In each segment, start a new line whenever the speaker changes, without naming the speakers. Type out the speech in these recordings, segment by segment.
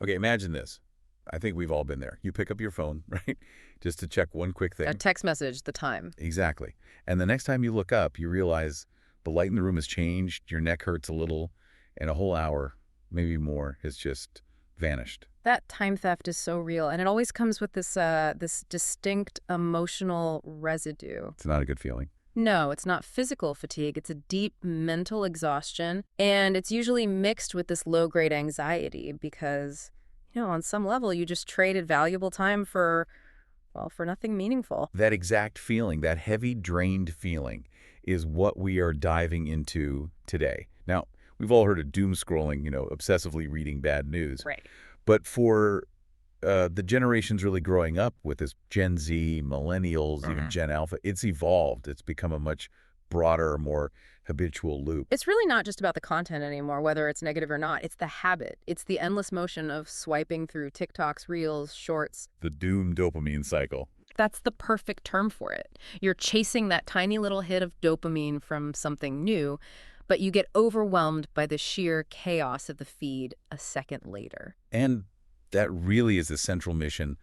Okay, imagine this. I think we've all been there. You pick up your phone, right, just to check one quick
A
thing.
text message, the time.
Exactly. And the next time you look up, you realize the light in the room has changed, your neck hurts a little, and a whole hour, maybe more, has just vanished.
That time theft is so real, and it always comes with this distinct emotional residue.
It's not a good feeling.
No, it's not physical fatigue. It's a deep mental exhaustion, and it's usually mixed with this low-grade anxiety because, on some level, you just traded valuable time for nothing meaningful.
That exact feeling, that heavy, drained feeling, is what we are diving into today. Now, we've all heard of doom scrolling, obsessively reading bad news.
Right.
But for the generations really growing up with this Gen Z, millennials, even Gen Alpha, it's evolved. It's become a much broader, more habitual loop.
It's really not just about the content anymore, whether it's negative or not. It's the habit. It's the endless motion of swiping through TikToks, Reels, Shorts.
The doom dopamine cycle.
That's the perfect term for it. You're chasing that tiny little hit of dopamine from something new, but you get overwhelmed by the sheer chaos of the feed a second later.
And that really is the central mission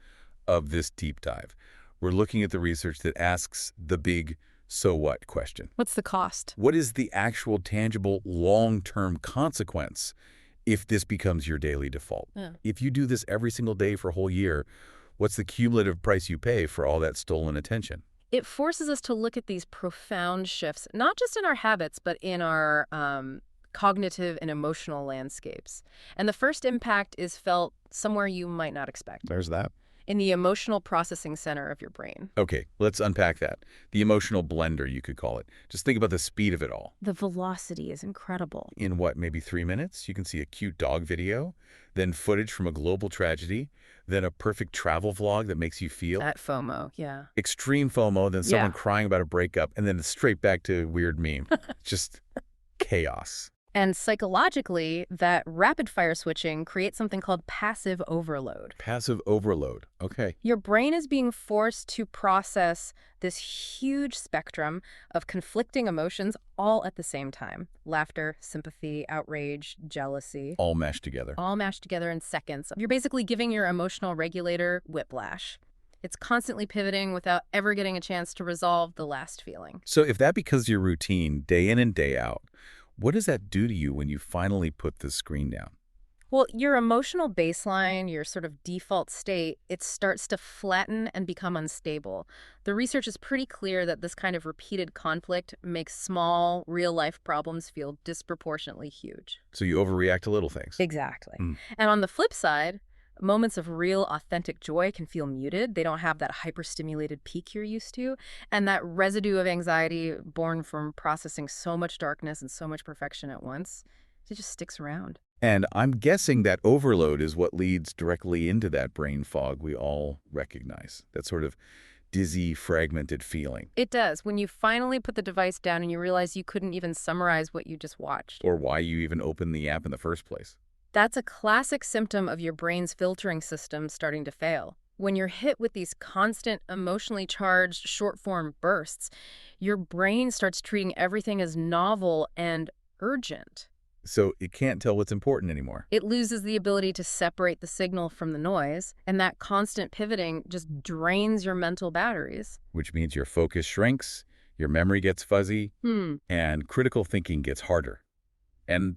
of this deep dive. We're looking at the research that asks the big so what question.
What's the cost?
What is the actual tangible long-term consequence if this becomes your daily default?
Yeah.
If you do this every single day for a whole year, what's the cumulative price you pay for all that stolen attention?
It forces us to look at these profound shifts, not just in our habits, but in our cognitive and emotional landscapes. And the first impact is felt somewhere you might not expect.
There's that.
In the emotional processing center of your brain.
Okay, let's unpack that. The emotional blender, you could call it. Just think about the speed of it all.
The velocity is incredible.
In what, maybe 3 minutes, you can see a cute dog video, then footage from a global tragedy, then a perfect travel vlog that makes you feel
That FOMO, yeah.
extreme FOMO, then someone
Yeah.
crying about a breakup, and then straight back to a weird meme. Just chaos.
And psychologically, that rapid-fire switching creates something called passive overload.
Passive overload. Okay.
Your brain is being forced to process this huge spectrum of conflicting emotions all at the same time. Laughter, sympathy, outrage, jealousy.
All meshed together.
All mashed together in seconds. You're basically giving your emotional regulator whiplash. It's constantly pivoting without ever getting a chance to resolve the last feeling.
So if that becomes your routine day in and day out, what does that do to you when you finally put the screen down?
Well, your emotional baseline, your sort of default state, it starts to flatten and become unstable. The research is pretty clear that this kind of repeated conflict makes small, real-life problems feel disproportionately huge.
So you overreact to little things.
Exactly.
Mm.
And on the flip side, moments of real, authentic joy can feel muted. They don't have that hyperstimulated peak you're used to. And that residue of anxiety born from processing so much darkness and so much perfection at once, it just sticks around.
And I'm guessing that overload is what leads directly into that brain fog we all recognize, that sort of dizzy, fragmented feeling.
It does. When you finally put the device down and you realize you couldn't even summarize what you just watched.
Or why you even opened the app in the first place.
That's a classic symptom of your brain's filtering system starting to fail. When you're hit with these constant, emotionally charged, short-form bursts, your brain starts treating everything as novel and urgent.
So it can't tell what's important anymore.
It loses the ability to separate the signal from the noise, and that constant pivoting just drains your mental batteries.
Which means your focus shrinks, your memory gets fuzzy, and critical thinking gets harder. And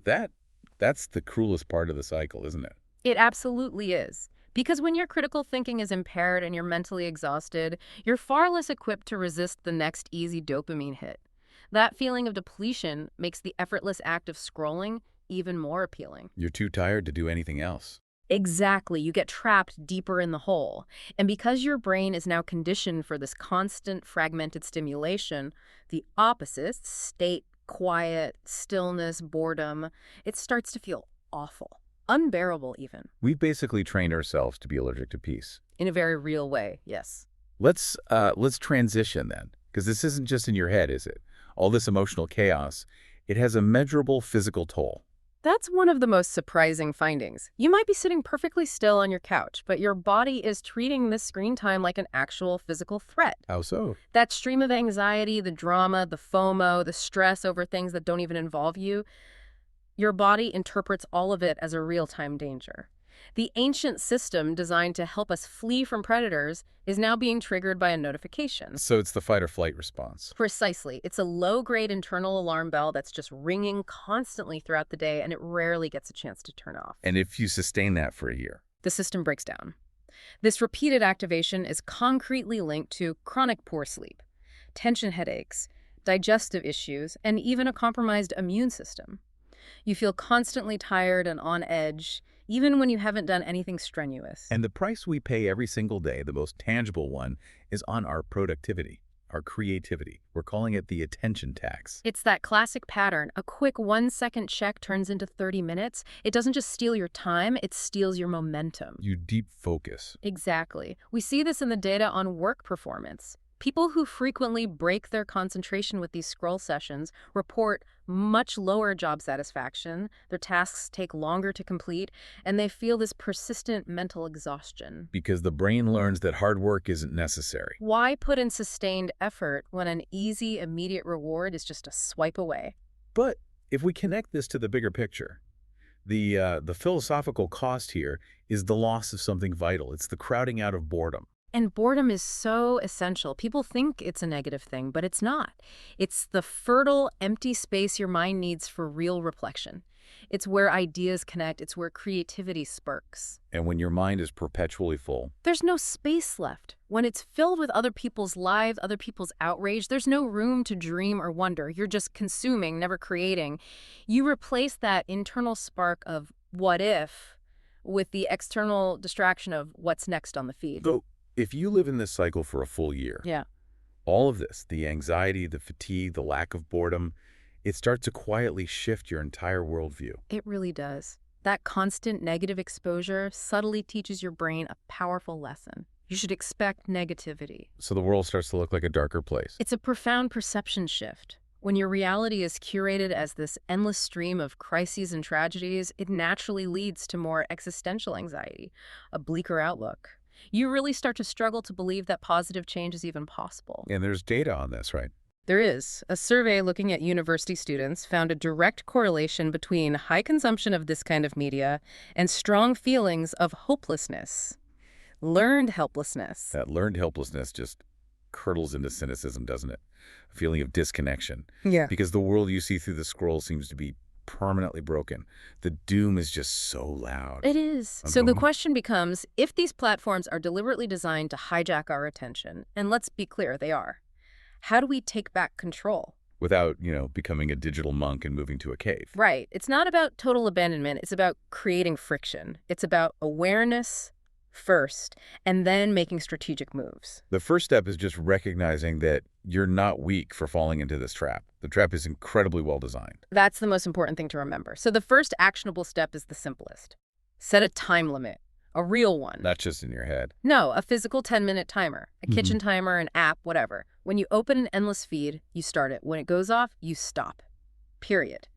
that's the cruelest part of the cycle, isn't it?
It absolutely is. Because when your critical thinking is impaired and you're mentally exhausted, you're far less equipped to resist the next easy dopamine hit. That feeling of depletion makes the effortless act of scrolling even more appealing.
You're too tired to do anything else.
Exactly. You get trapped deeper in the hole. And because your brain is now conditioned for this constant fragmented stimulation, the opposite, state, quiet, stillness, boredom, it starts to feel awful, unbearable even.
We've basically trained ourselves to be allergic to peace.
In a very real way, yes.
Let's transition then, because this isn't just in your head, is it? All this emotional chaos, it has a measurable physical toll.
That's one of the most surprising findings. You might be sitting perfectly still on your couch, but your body is treating this screen time like an actual physical threat.
How so?
That stream of anxiety, the drama, the FOMO, the stress over things that don't even involve you, your body interprets all of it as a real-time danger. The ancient system designed to help us flee from predators is now being triggered by a notification.
So it's the fight or flight response.
Precisely. It's a low-grade internal alarm bell that's just ringing constantly throughout the day, and it rarely gets a chance to turn off.
And if you sustain that for a year,
The system breaks down. This repeated activation is concretely linked to chronic poor sleep, tension headaches, digestive issues, and even a compromised immune system. You feel constantly tired and on edge, even when you haven't done anything strenuous.
and the price we pay every single day, the most tangible one, is on our productivity, our creativity. We're calling it the attention tax.
It's that classic pattern. A quick 1-second check turns into 30 minutes. It doesn't just steal your time, it steals your momentum.
You deep focus.
Exactly. We see this in the data on work performance. People who frequently break their concentration with these scroll sessions report much lower job satisfaction, their tasks take longer to complete, and they feel this persistent mental exhaustion.
Because the brain learns that hard work isn't necessary.
Why put in sustained effort when an easy, immediate reward is just a swipe away?
But if we connect this to the bigger picture, the philosophical cost here is the loss of something vital. It's the crowding out of boredom.
And boredom is so essential. People think it's a negative thing, but it's not. It's the fertile, empty space your mind needs for real reflection. It's where ideas connect. It's where creativity sparks.
And when your mind is perpetually full,
There's no space left. When it's filled with other people's lives, other people's outrage, there's no room to dream or wonder. You're just consuming, never creating. You replace that internal spark of what if with the external distraction of what's next on the feed.
though, if you live in this cycle for a full year,
Yeah.
all of this, the anxiety, the fatigue, the lack of boredom, it starts to quietly shift your entire worldview.
It really does. That constant negative exposure subtly teaches your brain a powerful lesson. You should expect negativity.
So the world starts to look like a darker place.
It's a profound perception shift. When your reality is curated as this endless stream of crises and tragedies, it naturally leads to more existential anxiety, a bleaker outlook. You really start to struggle to believe that positive change is even possible.
And there's data on this, right?
There is. A survey looking at university students found a direct correlation between high consumption of this kind of media and strong feelings of hopelessness, learned helplessness.
That learned helplessness just curdles into cynicism, doesn't it? A feeling of disconnection.
Yeah.
Because the world you see through the scroll seems to be permanently broken. The doom is just so loud.
It is.
I'm
So the
going-
question becomes, if these platforms are deliberately designed to hijack our attention, and let's be clear, they are, how do we take back control?
Without, becoming a digital monk and moving to a cave.
Right. It's not about total abandonment. It's about creating friction. It's about awareness first, and then making strategic moves.
The first step is just recognizing that you're not weak for falling into this trap. The trap is incredibly well designed.
That's the most important thing to remember. So the first actionable step is the simplest. Set a time limit, a real one.
Not just in your head.
No, a physical 10-minute timer, a kitchen timer, an app, whatever. When you open an endless feed, you start it. When it goes off, you stop. Period.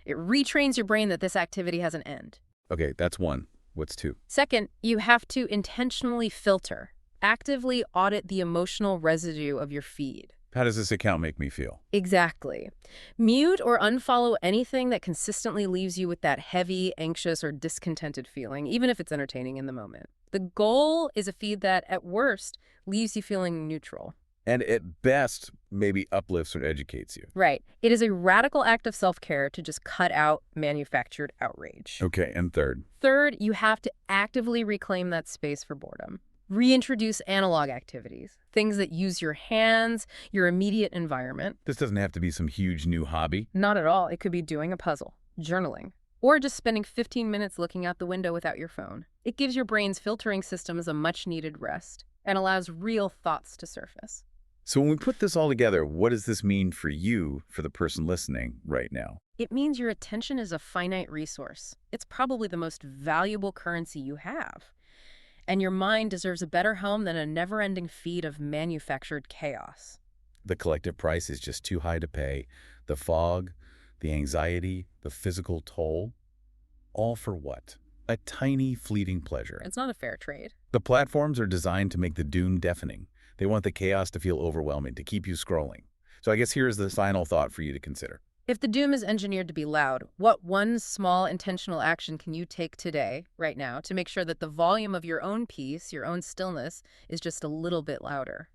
It retrains your brain that this activity has an end.
Okay, that's one. What's two?
Second, you have to intentionally filter, actively audit the emotional residue of your feed.
How does this account make me feel?
Exactly. Mute or unfollow anything that consistently leaves you with that heavy, anxious, or discontented feeling, even if it's entertaining in the moment. The goal is a feed that, at worst, leaves you feeling neutral.
And at best, maybe uplifts or educates you.
Right. It is a radical act of self-care to just cut out manufactured outrage.
Okay, and third.
Third, you have to actively reclaim that space for boredom. Reintroduce analog activities, things that use your hands, your immediate environment.
This doesn't have to be some huge new hobby.
Not at all. It could be doing a puzzle, journaling, or just spending 15 minutes looking out the window without your phone. It gives your brain's filtering systems a much-needed rest and allows real thoughts to surface.
So when we put this all together, what does this mean for you, for the person listening right now?
It means your attention is a finite resource. It's probably the most valuable currency you have. And your mind deserves a better home than a never-ending feed of manufactured chaos.
The collective price is just too high to pay. The fog, the anxiety, the physical toll, all for what? A tiny, fleeting pleasure.
It's not a fair trade.
The platforms are designed to make the doom deafening. They want the chaos to feel overwhelming, to keep you scrolling. So I guess here's the final thought for you to consider.
If the doom is engineered to be loud, what one small intentional action can you take today, right now, to make sure that the volume of your own peace, your own stillness, is just a little bit louder?